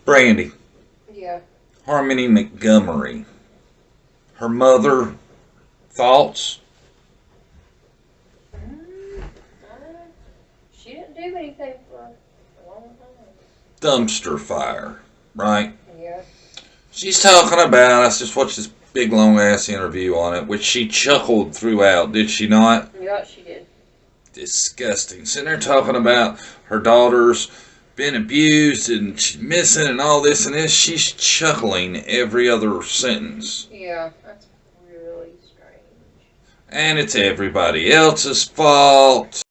Brandy. Yeah. Harmony Montgomery. Her mother, thoughts? She didn't do anything for a long time. Dumpster fire, right? Yeah. She's talking about, I just watched this big long ass interview on it, which she chuckled throughout, did she not? Yeah, she did. Disgusting. Sitting there talking about her daughter's been abused and she's missing and all this and this. She's chuckling every other sentence. Yeah, that's really strange. And it's everybody else's fault.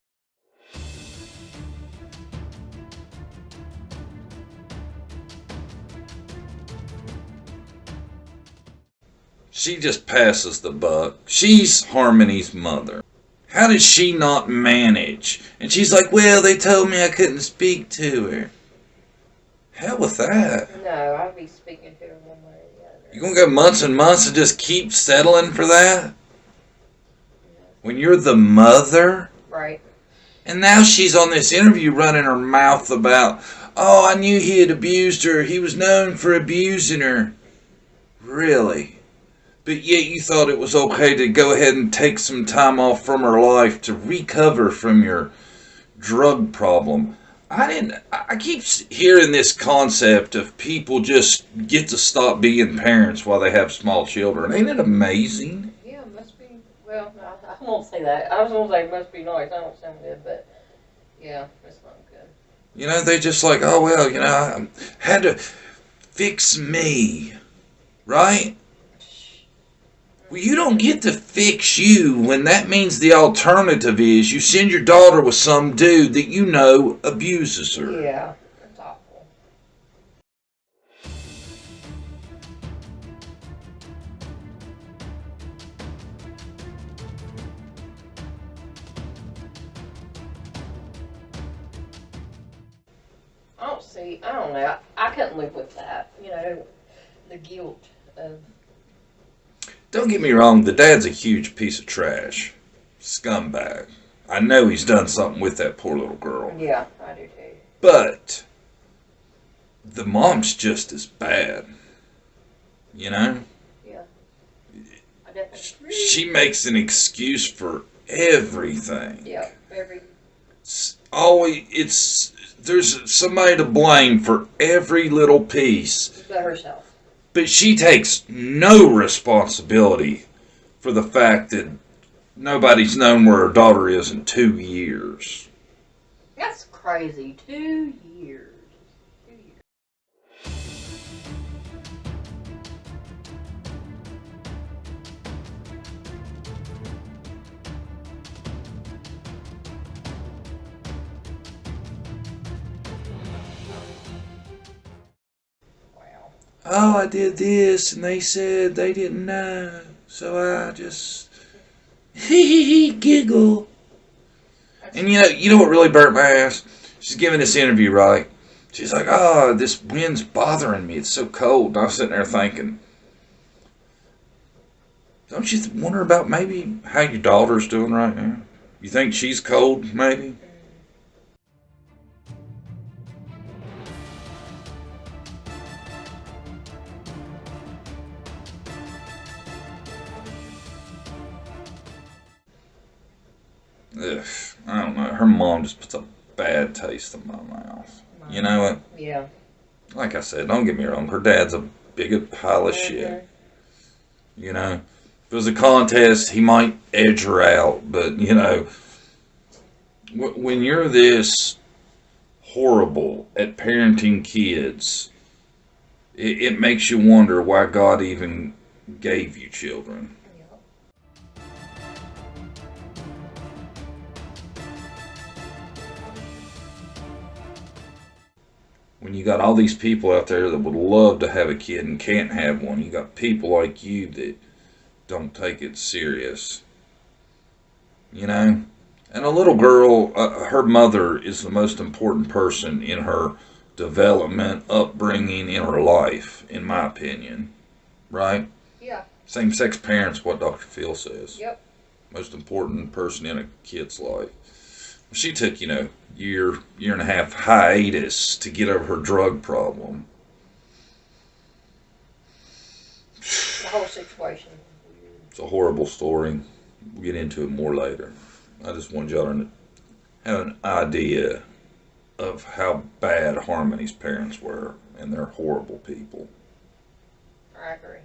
She just passes the buck. She's Harmony's mother. How did she not manage? And she's like, well, they told me I couldn't speak to her. Hell with that. No, I'd be speaking to her one way or the other. You gonna go months and months and just keep settling for that? When you're the mother? Right. And now she's on this interview running her mouth about, oh, I knew he had abused her. He was known for abusing her. Really? But yet you thought it was okay to go ahead and take some time off from her life to recover from your drug problem. I keep hearing this concept of people just get to stop being parents while they have small children. Ain't it amazing? Yeah, it must be, well, no, I won't say that. I was going to say it must be nice. I don't sound good, but yeah, it's not good. You know, they just like, oh, well, you know, I had to fix me, right? Well, you don't get to fix you when that means the alternative is you send your daughter with some dude that you know abuses her. Yeah, that's awful. I don't know. I couldn't live with that. You know, the guilt of. Don't get me wrong, the dad's a huge piece of trash. Scumbag. I know he's done something with that poor little girl. Yeah, I do too. But the mom's just as bad. You know? Yeah. I definitely agree. She makes an excuse for everything. Yeah, There's somebody to blame for every little piece. But herself. But she takes no responsibility for the fact that nobody's known where her daughter is in 2 years. That's crazy. 2 years. 2 years. Wow. Oh, I did this, and they said they didn't know, so I just giggle. And you know what really burnt my ass? She's giving this interview, right? She's like, oh, this wind's bothering me. It's so cold. And I was sitting there thinking, don't you wonder about maybe how your daughter's doing right now? You think she's cold, maybe? Ugh, I don't know. Her mom just puts a bad taste in my mouth. You know what? Yeah. Like I said, don't get me wrong. Her dad's a big pile of shit. You know, if it was a contest, he might edge her out. But, you know, when you're this horrible at parenting kids, it makes you wonder why God even gave you children. When you got all these people out there that would love to have a kid and can't have one, you got people like you that don't take it serious. You know? And a little girl, her mother is the most important person in her development, upbringing, in her life, in my opinion. Right? Yeah. Same-sex parents, what Dr. Phil says. Yep. Most important person in a kid's life. She took, year and a half hiatus to get over her drug problem. the whole situation. It's a horrible story. We'll get into it more later. I just wanted y'all to have an idea of how bad Harmony's parents were, and they're horrible people. I agree.